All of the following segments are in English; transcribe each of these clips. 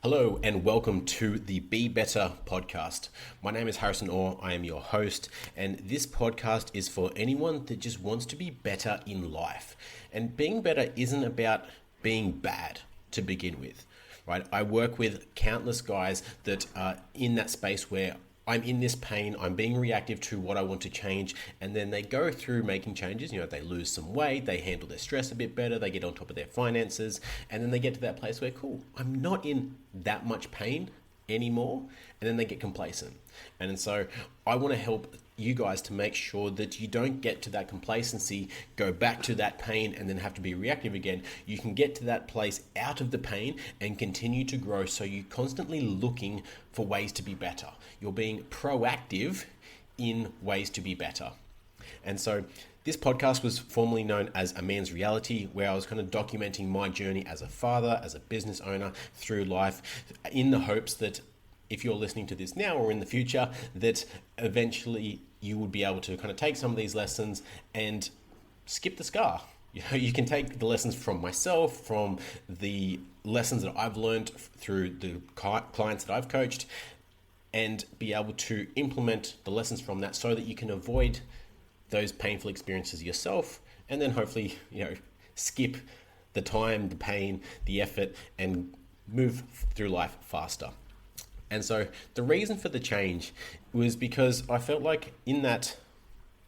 Hello and welcome to the Be Better podcast. My name is Harrison Orr. I am your host, and this podcast is for anyone that just wants to be better in life. And being better isn't about being bad to begin with, right? I work with countless guys that are in that space where I'm in this pain, I'm being reactive to what I want to change, and then they go through making changes. They lose some weight, they handle their stress a bit better, they get on top of their finances, and then they get to that place where, cool, I'm not in that much pain anymore, and then they get complacent. And so I want to help you guys to make sure that you don't get to that complacency, go back to that pain, and then have to be reactive again. You can get to that place out of the pain and continue to grow, so you're constantly looking for ways to be better. You're being proactive in ways to be better. And so this podcast was formerly known as A Man's Reality, where I was kind of documenting my journey as a father, as a business owner through life, in the hopes that if you're listening to this now or in the future, that eventually you would be able to kind of take some of these lessons and skip the scar. You can take the lessons from myself, from the lessons that I've learned through the clients that I've coached, and be able to implement the lessons from that so that you can avoid those painful experiences yourself, and then hopefully, skip the time, the pain, the effort, and move through life faster. And so the reason for the change was because I felt like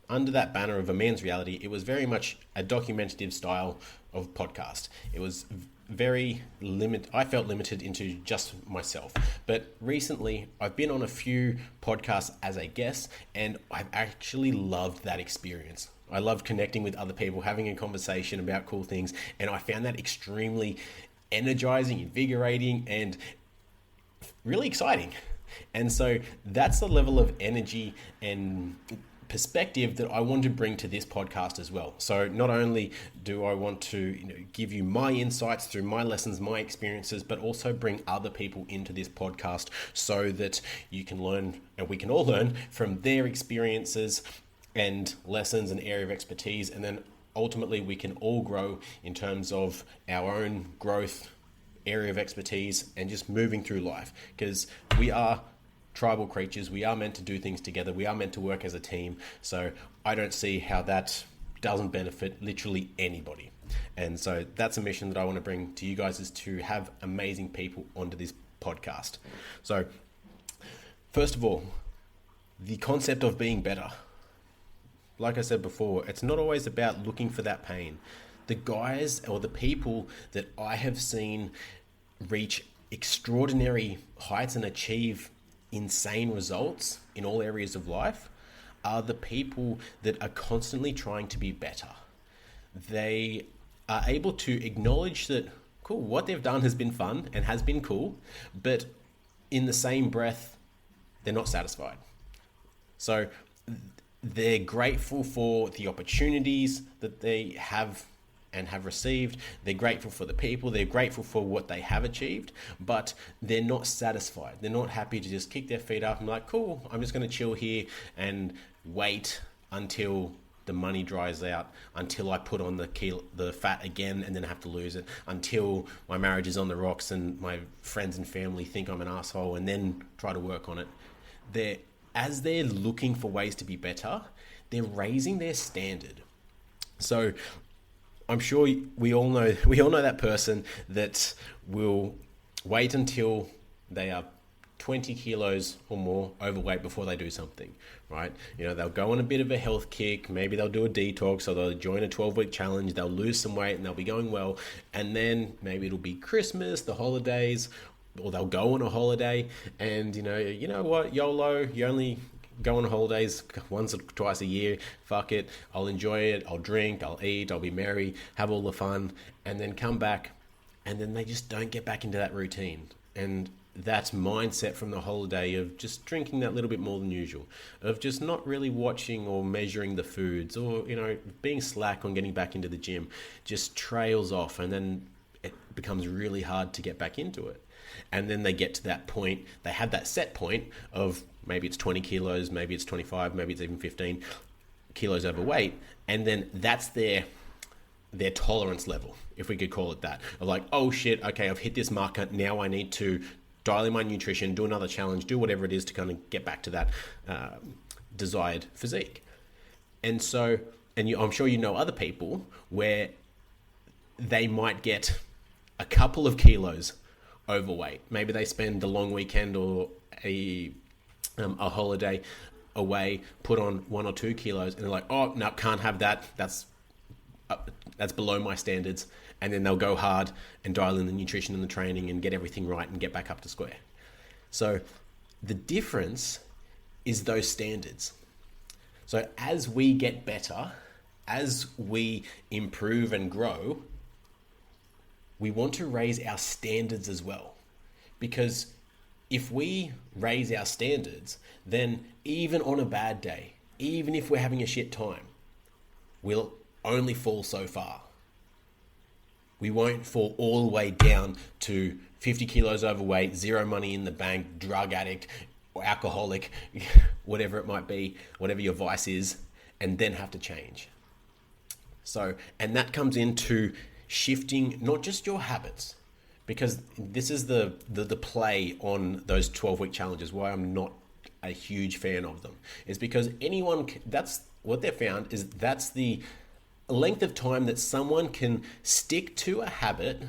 under that banner of A Man's Reality, it was very much a documentative style of podcast. It was very limited. I felt limited into just myself. But recently, I've been on a few podcasts as a guest, and I've actually loved that experience. I loved connecting with other people, having a conversation about cool things, and I found that extremely energizing, invigorating, and really exciting. And so that's the level of energy and perspective that I want to bring to this podcast as well. So not only do I want to give you my insights through my lessons, my experiences, but also bring other people into this podcast so that you can learn, and we can all learn from their experiences and lessons and area of expertise. And then ultimately we can all grow in terms of our own growth, area of expertise, and just moving through life, because we are tribal creatures. We are meant to do things together. We are meant to work as a team. So I don't see how that doesn't benefit literally anybody. And so that's a mission that I want to bring to you guys, is to have amazing people onto this podcast. So first of all, the concept of being better. Like I said before, it's not always about looking for that pain. The guys or the people that I have seen reach extraordinary heights and achieve insane results in all areas of life are the people that are constantly trying to be better. They are able to acknowledge that, cool, what they've done has been fun and has been cool, but in the same breath, they're not satisfied. So they're grateful for the opportunities that they have and have received. They're grateful for the people. They're grateful for what they have achieved, but they're not satisfied. They're not happy to just kick their feet up and be like, cool, I'm just going to chill here and wait until the money dries out, until I put on the fat again and then have to lose it, until my marriage is on the rocks and my friends and family think I'm an asshole, and then try to work on it. As they're looking for ways to be better, they're raising their standard. So I'm sure we all know that person that will wait until they are 20 kilos or more overweight before they do something, right? They'll go on a bit of a health kick. Maybe they'll do a detox, or they'll join a 12-week challenge. They'll lose some weight and they'll be going well. And then maybe it'll be Christmas, the holidays, or they'll go on a holiday, and you know what, YOLO, you only go on holidays once or twice a year. Fuck it, I'll enjoy it, I'll drink, I'll eat, I'll be merry, have all the fun, and then come back, and then they just don't get back into that routine. And that mindset from the holiday of just drinking that little bit more than usual, of just not really watching or measuring the foods, or being slack on getting back into the gym, just trails off, and then it becomes really hard to get back into it. And then they get to that point, they have that set point of maybe it's 20 kilos, maybe it's 25, maybe it's even 15 kilos overweight. And then that's their tolerance level, if we could call it that, of like, oh shit, okay, I've hit this marker. Now I need to dial in my nutrition, do another challenge, do whatever it is to kind of get back to that desired physique. And so, I'm sure you know other people where they might get a couple of kilos overweight. Maybe they spend a long weekend or a holiday away, put on 1 or 2 kilos, and they're like, oh, no, can't have that. That's below my standards. And then they'll go hard and dial in the nutrition and the training and get everything right and get back up to square. So the difference is those standards. So as we get better, as we improve and grow, we want to raise our standards as well. Because if we raise our standards, then even on a bad day, even if we're having a shit time, we'll only fall so far. We won't fall all the way down to 50 kilos overweight, zero money in the bank, drug addict, or alcoholic, whatever it might be, whatever your vice is, and then have to change. So, and that comes into shifting not just your habits, because this is the play on those 12-week challenges, why I'm not a huge fan of them, is because that's what they've found, is that's the length of time that someone can stick to a habit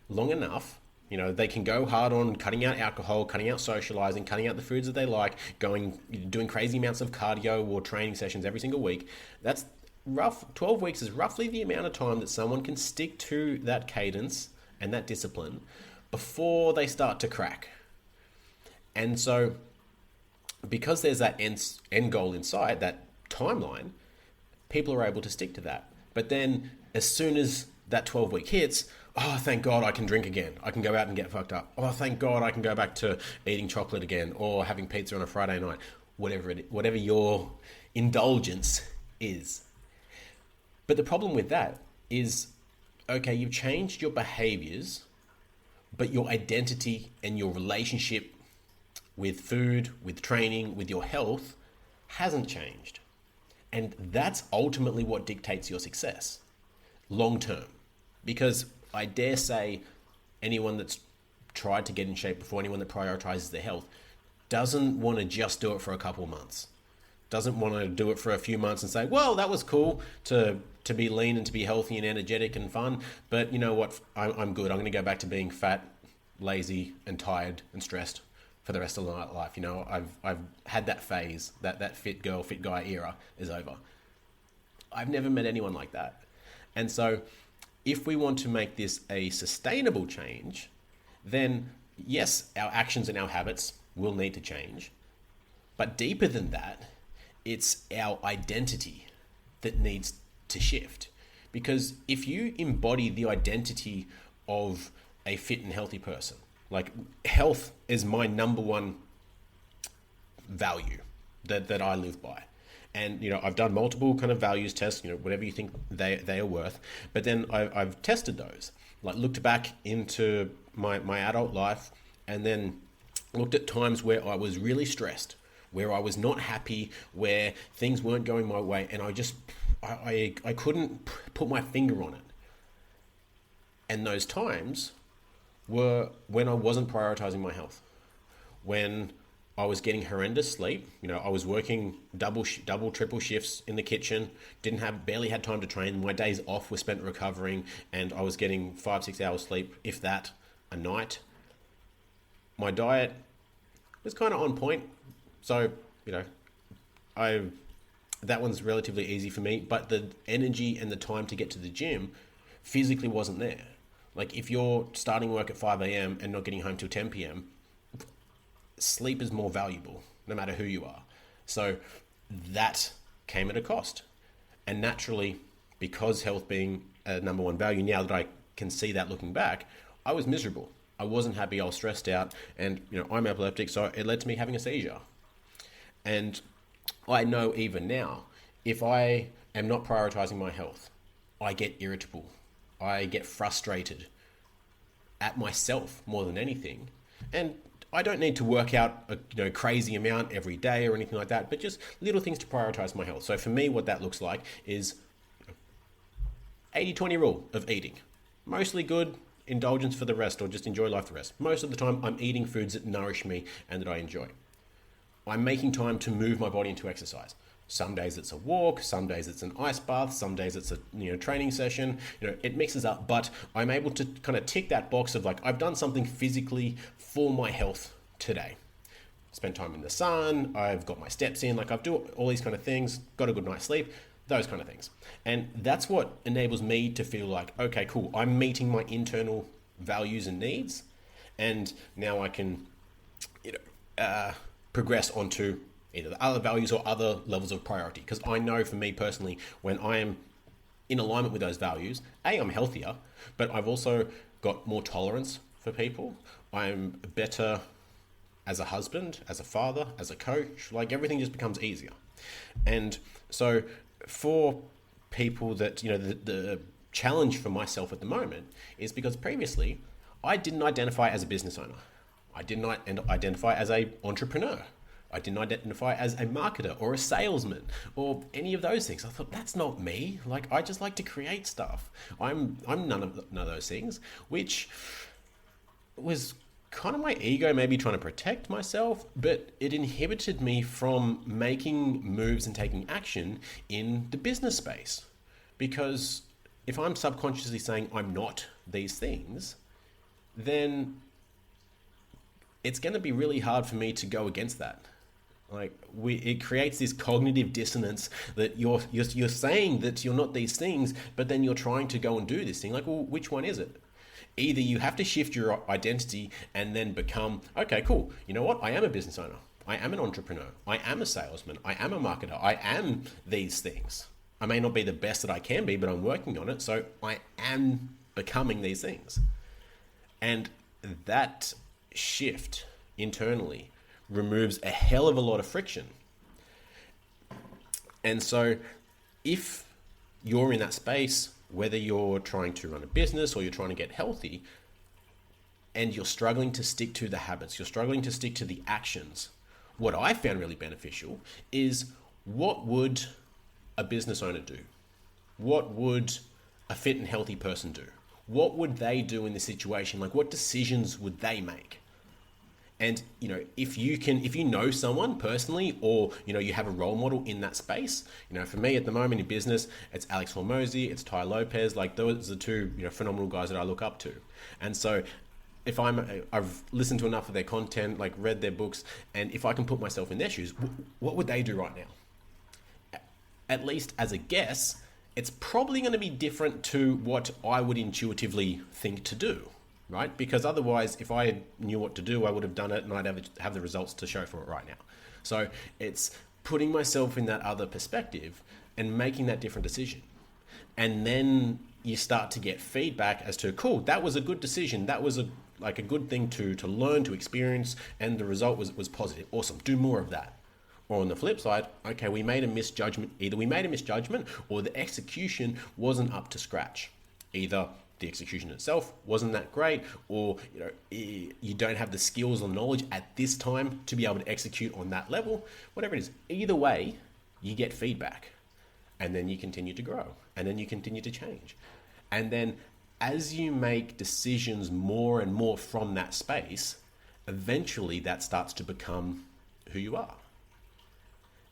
long enough. You know, they can go hard on cutting out alcohol, cutting out socializing, cutting out the foods that they like, doing crazy amounts of cardio or training sessions every single week. That's rough. 12 weeks is roughly the amount of time that someone can stick to that cadence and that discipline before they start to crack. And so, because there's that end goal in sight, that timeline, people are able to stick to that. But then as soon as that 12-week hits, oh, thank God I can drink again. I can go out and get fucked up. Oh, thank God I can go back to eating chocolate again or having pizza on a Friday night, whatever your indulgence is. But the problem with that is, okay, you've changed your behaviors, but your identity and your relationship with food, with training, with your health hasn't changed. And that's ultimately what dictates your success long term. Because I dare say anyone that's tried to get in shape before, anyone that prioritizes their health, doesn't want to just do it for a couple of months. Doesn't want to do it for a few months and say, well, that was cool to be lean and to be healthy and energetic and fun. But you know what? I'm good. I'm going to go back to being fat, lazy, and tired and stressed for the rest of my life. You know, I've had that phase, that fit girl, fit guy era is over. I've never met anyone like that. And so if we want to make this a sustainable change, then yes, our actions and our habits will need to change. But deeper than that, it's our identity that needs to shift. Because if you embody the identity of a fit and healthy person, like health is my number one value that I live by. And, you know, I've done multiple kind of values tests, you know, whatever you think they are worth. But then I've tested those, like looked back into my adult life and then looked at times where I was really stressed, where I was not happy, where things weren't going my way. And I couldn't put my finger on it. And those times were when I wasn't prioritizing my health, when I was getting horrendous sleep. You know, I was working double, triple shifts in the kitchen, barely had time to train. My days off were spent recovering, and I was getting 5-6 hours sleep, if that, a night. My diet was kind of on point. So, you know, that one's relatively easy for me, but the energy and the time to get to the gym physically wasn't there. Like if you're starting work at 5 a.m. and not getting home till 10 p.m., sleep is more valuable no matter who you are. So that came at a cost. And naturally, because health being a number one value, now that I can see that looking back, I was miserable. I wasn't happy. I was stressed out. And, you know, I'm epileptic, so it led to me having a seizure. And I know even now, if I am not prioritizing my health, I get irritable. I get frustrated at myself more than anything. And I don't need to work out a crazy amount every day or anything like that, but just little things to prioritize my health. So for me, what that looks like is 80-20 rule of eating. Mostly good, indulgence for the rest, or just enjoy life the rest. Most of the time, I'm eating foods that nourish me and that I enjoy. I'm making time to move my body into exercise. Some days it's a walk, some days it's an ice bath, some days it's a training session. It mixes up, but I'm able to kind of tick that box of like, I've done something physically for my health today. Spent time in the sun, I've got my steps in, like I've do all these kind of things, got a good night's sleep, those kind of things. And that's what enables me to feel like, okay, cool, I'm meeting my internal values and needs, and now I can progress onto either the other values or other levels of priority. Because I know for me personally, when I am in alignment with those values, I'm healthier, but I've also got more tolerance for people. I'm better as a husband, as a father, as a coach. Like, everything just becomes easier. And so for people that, the challenge for myself at the moment is because previously I didn't identify as a business owner. I didn't identify as an entrepreneur. I didn't identify as a marketer or a salesman or any of those things. I thought, that's not me. Like, I just like to create stuff. I'm none of those things, which was kind of my ego maybe trying to protect myself, but it inhibited me from making moves and taking action in the business space. Because if I'm subconsciously saying I'm not these things, then it's going to be really hard for me to go against that. Like, it creates this cognitive dissonance that you're saying that you're not these things, but then you're trying to go and do this thing. Like, well, which one is it? Either you have to shift your identity and then become, okay, cool, you know what? I am a business owner. I am an entrepreneur. I am a salesman. I am a marketer. I am these things. I may not be the best that I can be, but I'm working on it. So I am becoming these things. And that shift internally removes a hell of a lot of friction. And so if you're in that space, whether you're trying to run a business or you're trying to get healthy, and you're struggling to stick to the habits, you're struggling to stick to the actions, what I found really beneficial is, what would a business owner do? What would a fit and healthy person do? What would they do in this situation? Like, what decisions would they make? And, if you know someone personally, or, you have a role model in that space, for me at the moment in business, it's Alex Hormozy, it's Ty Lopez, like those are two, phenomenal guys that I look up to. And so if I've listened to enough of their content, like read their books, and if I can put myself in their shoes, what would they do right now? At least as a guess, it's probably going to be different to what I would intuitively think to do. Right? Because otherwise, if I knew what to do, I would have done it, and I'd have the results to show for it right now. So it's putting myself in that other perspective and making that different decision. And then you start to get feedback as to, cool, that was a good decision. That was a good thing to learn, to experience, and the result was positive. Awesome. Do more of that. Or on the flip side, okay, we made a misjudgment. Either we made a misjudgment or the execution wasn't up to scratch. Either the execution itself wasn't that great, or you don't have the skills or knowledge at this time to be able to execute on that level. Whatever it is, either way, you get feedback, and then you continue to grow, and then you continue to change. And then as you make decisions more and more from that space, eventually that starts to become who you are.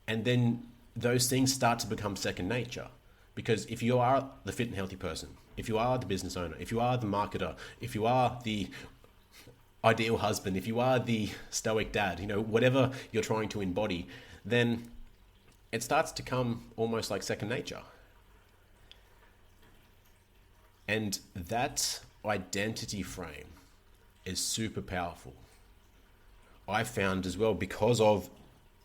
And then those things start to become second nature. Because if you are the fit and healthy person, if you are the business owner, if you are the marketer, if you are the ideal husband, if you are the stoic dad, whatever you're trying to embody, then it starts to come almost like second nature. And that identity frame is super powerful. I found as well, because of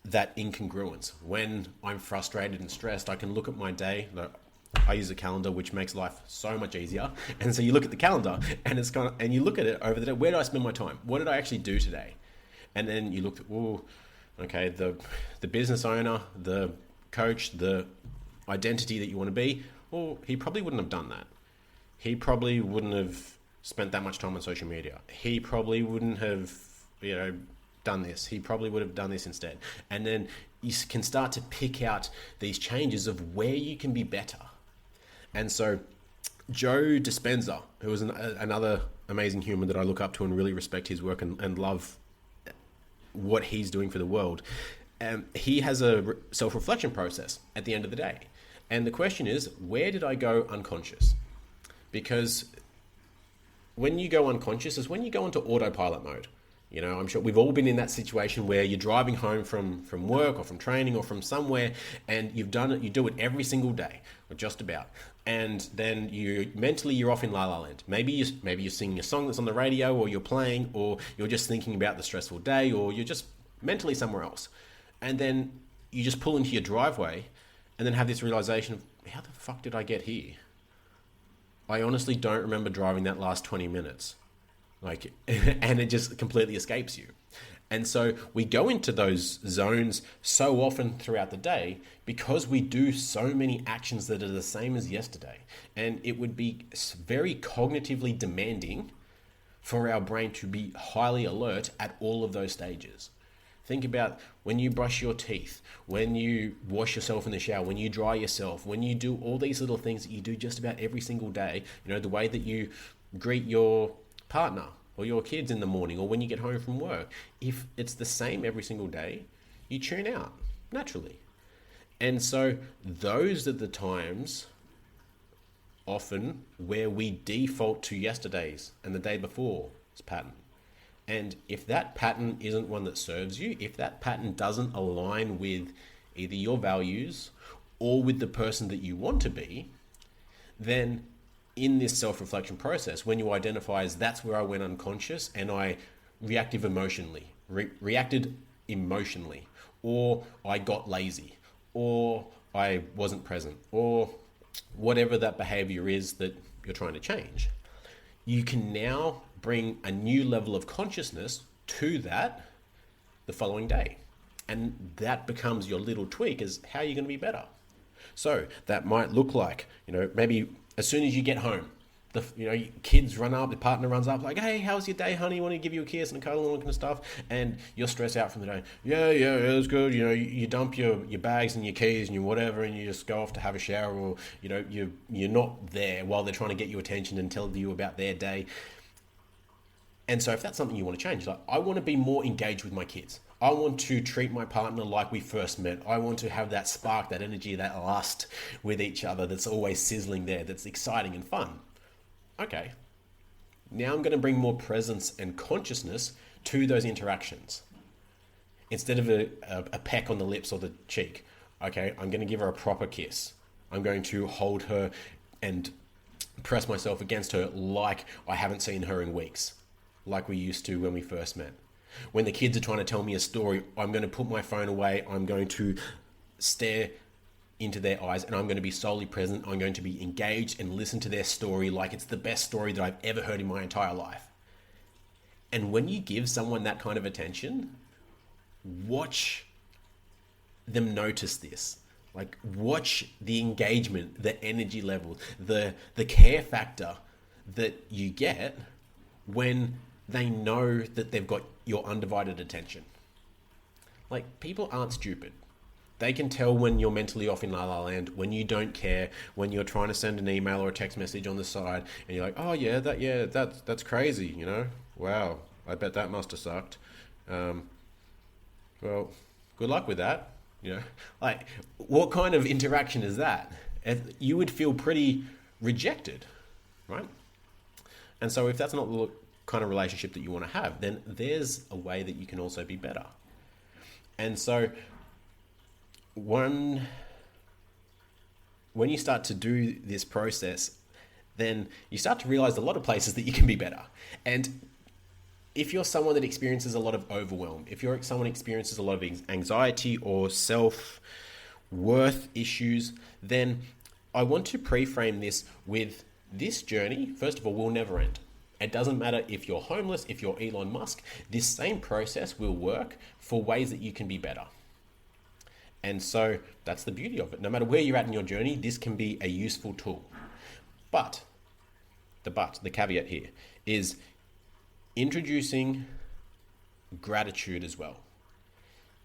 that incongruence. When I'm frustrated and stressed, I can look at my day. I use a calendar, which makes life so much easier. And so you look at the calendar, and and you look at it over the day. Where did I spend my time? What did I actually do today? And then you look at, okay, the business owner, the coach, the identity that you want to be. Well, he probably wouldn't have done that. He probably wouldn't have spent that much time on social media. He probably wouldn't have, done this. He probably would have done this instead. And then you can start to pick out these changes of where you can be better. And so Joe Dispenza, who was another amazing human that I look up to and really respect his work and love what he's doing for the world. He has a self-reflection process at the end of the day. And the question is, where did I go unconscious? Because when you go unconscious is when you go into autopilot mode. You know, I'm sure we've all been in that situation where you're driving home from work or from training or from somewhere, and you do it every single day, or just about. And then you're off in la la land. Maybe you're singing a song that's on the radio, or you're playing, or you're just thinking about the stressful day, or you're just mentally somewhere else. And then you just pull into your driveway and then have this realization of, how the fuck did I get here? I honestly don't remember driving that last 20 minutes. And it just completely escapes you. And so we go into those zones so often throughout the day because we do so many actions that are the same as yesterday. And it would be very cognitively demanding for our brain to be highly alert at all of those stages. Think about when you brush your teeth, when you wash yourself in the shower, when you dry yourself, when you do all these little things that you do just about every single day. You know, the way that you greet your partner or your kids in the morning, or when you get home from work. If it's the same every single day, you tune out naturally. And so those are the times often where we default to yesterday's and the day before's pattern. And if that pattern isn't one that serves you, if that pattern doesn't align with either your values or with the person that you want to be, then in this self-reflection process, when you identify as that's where I went unconscious and I reacted emotionally, or I got lazy, or I wasn't present, or whatever that behavior is that you're trying to change, you can now bring a new level of consciousness to that the following day. And that becomes your little tweak as how you're going to be better. So that might look like, maybe as soon as you get home, kids run up, the partner runs up like, hey, how's your day, honey? Want to give you a kiss and a cuddle and all that kind of stuff. And you're stressed out from the day. Yeah, it's good. You dump your bags and your keys and your whatever, and you just go off to have a shower, or, you're not there while they're trying to get your attention and tell you about their day. And so if that's something you want to change, like, I want to be more engaged with my kids. I want to treat my partner like we first met. I want to have that spark, that energy, that lust with each other that's always sizzling there, that's exciting and fun. Okay, now I'm going to bring more presence and consciousness to those interactions. Instead of a peck on the lips or the cheek, okay, I'm going to give her a proper kiss. I'm going to hold her and press myself against her like I haven't seen her in weeks, like we used to when we first met. When the kids are trying to tell me a story, I'm going to put my phone away. I'm going to stare into their eyes, and I'm going to be solely present. I'm going to be engaged and listen to their story like it's the best story that I've ever heard in my entire life. And when you give someone that kind of attention, watch them notice this. Like, watch the engagement, the energy level, the care factor that you get when they know that they've got your undivided attention. Like, people aren't stupid. They can tell when you're mentally off in la la land, when you don't care, when you're trying to send an email or a text message on the side, and you're like, oh yeah, that's crazy, Wow, I bet that must have sucked. Well, good luck with that. Like, what kind of interaction is that? You would feel pretty rejected, right? And so if that's not the kind of relationship that you want to have, then there's a way that you can also be better. And so when you start to do this process, then you start to realize a lot of places that you can be better. And if you're someone that experiences a lot of overwhelm, if you're someone who experiences a lot of anxiety or self-worth issues, then I want to pre-frame this with this journey, first of all, will never end. It doesn't matter if you're homeless, if you're Elon Musk, this same process will work for ways that you can be better. And so that's the beauty of it. No matter where you're at in your journey, this can be a useful tool. But the caveat here is introducing gratitude as well.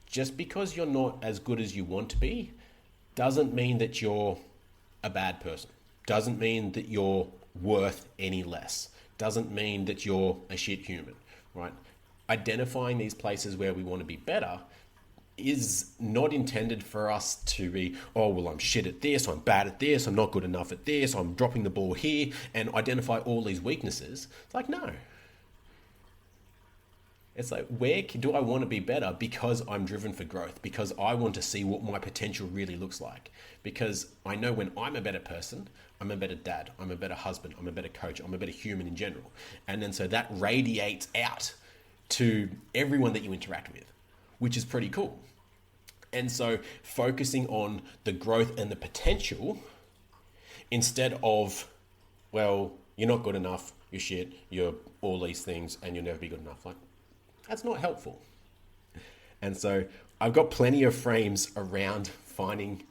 Just because you're not as good as you want to be doesn't mean that you're a bad person. Doesn't mean that you're worth any less. doesn't mean that you're a shit human, right? Identifying these places where we want to be better is not intended for us to be, oh, well, I'm shit at this, I'm bad at this, I'm not good enough at this, I'm dropping the ball here, and identify all these weaknesses. It's like, no. It's like, where do I want to be better? Because I'm driven for growth, because I want to see what my potential really looks like. Because I know when I'm a better person, I'm a better dad, I'm a better husband, I'm a better coach, I'm a better human in general. And then so that radiates out to everyone that you interact with, which is pretty cool. And so focusing on the growth and the potential instead of, well, you're not good enough, you're shit, you're all these things, and you'll never be good enough. Like, that's not helpful. And so I've got plenty of frames around finding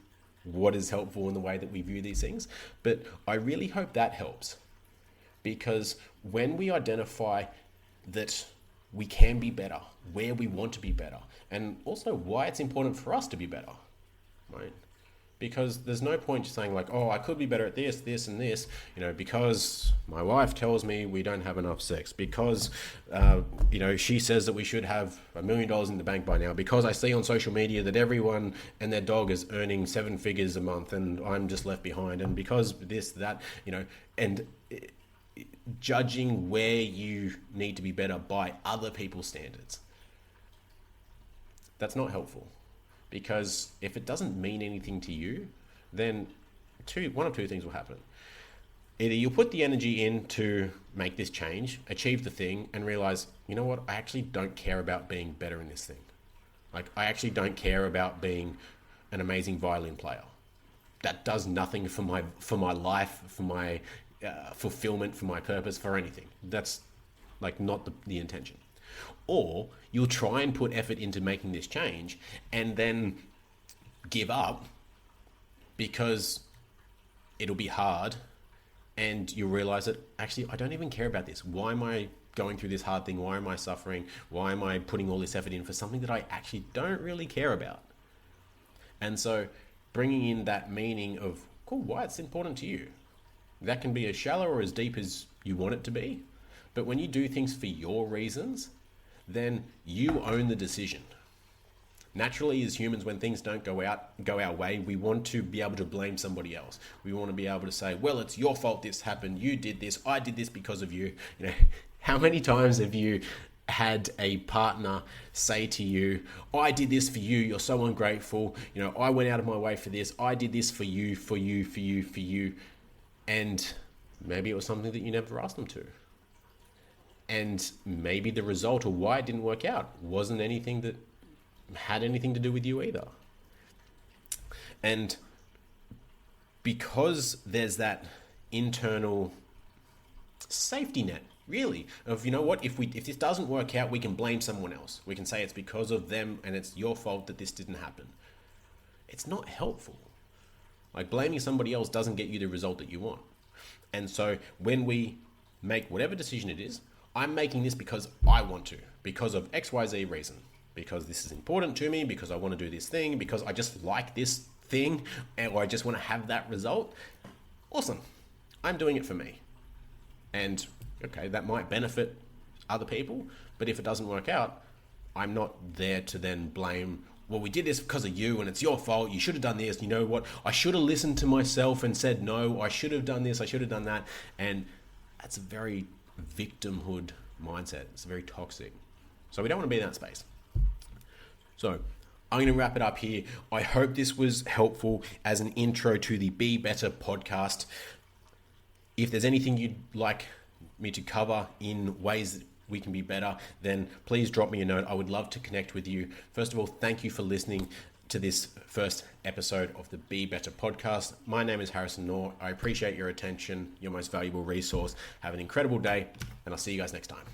what is helpful in the way that we view these things, but I really hope that helps, because when we identify that we can be better, where we want to be better, and also why it's important for us to be better, right? Because there's no point just saying like, oh, I could be better at this, this, and this, because my wife tells me we don't have enough sex, because, she says that we should have $1 million in the bank by now, because I see on social media that everyone and their dog is earning 7 figures a month and I'm just left behind, and because this, that, and judging where you need to be better by other people's standards. That's not helpful. Because if it doesn't mean anything to you, then one of two things will happen. Either you'll put the energy in to make this change, achieve the thing, and realize, you know what, I actually don't care about being better in this thing. Like, I actually don't care about being an amazing violin player. That does nothing for my life, for my fulfillment, for my purpose, for anything. That's like not the intention. Or you'll try and put effort into making this change and then give up because it'll be hard, and you'll realize that actually I don't even care about this. Why am I going through this hard thing? Why am I suffering? Why am I putting all this effort in for something that I actually don't really care about? And so bringing in that meaning of, cool, why it's important to you. That can be as shallow or as deep as you want it to be. But when you do things for your reasons, then you own the decision. Naturally, as humans, when things don't go our way, we want to be able to blame somebody else. We want to be able to say, well, it's your fault this happened. You did this. I did this because of you. How many times have you had a partner say to you, I did this for you. You're so ungrateful. I went out of my way for this. I did this for you, for you, for you, for you. And maybe it was something that you never asked them to. And maybe the result or why it didn't work out wasn't anything that had anything to do with you either. And because there's that internal safety net, really, of, if this doesn't work out, we can blame someone else. We can say it's because of them and it's your fault that this didn't happen. It's not helpful. Like, blaming somebody else doesn't get you the result that you want. And so when we make whatever decision it is, I'm making this because I want to, because of XYZ reason, because this is important to me, because I want to do this thing, because I just like this thing, or I just want to have that result. Awesome. I'm doing it for me. And okay, that might benefit other people, but if it doesn't work out, I'm not there to then blame, well, we did this because of you and it's your fault. You should have done this. You know what? I should have listened to myself and said, no, I should have done this. I should have done that. And that's a very victimhood mindset. It's very toxic. So we don't want to be in that space. So I'm going to wrap it up here. I hope this was helpful as an intro to the Be Better podcast. If there's anything you'd like me to cover in ways that we can be better, then please drop me a note. I would love to connect with you. First of all, thank you for listening to this first episode of the Be Better podcast. My name is Harrison Orr. I appreciate your attention, your most valuable resource. Have an incredible day, and I'll see you guys next time.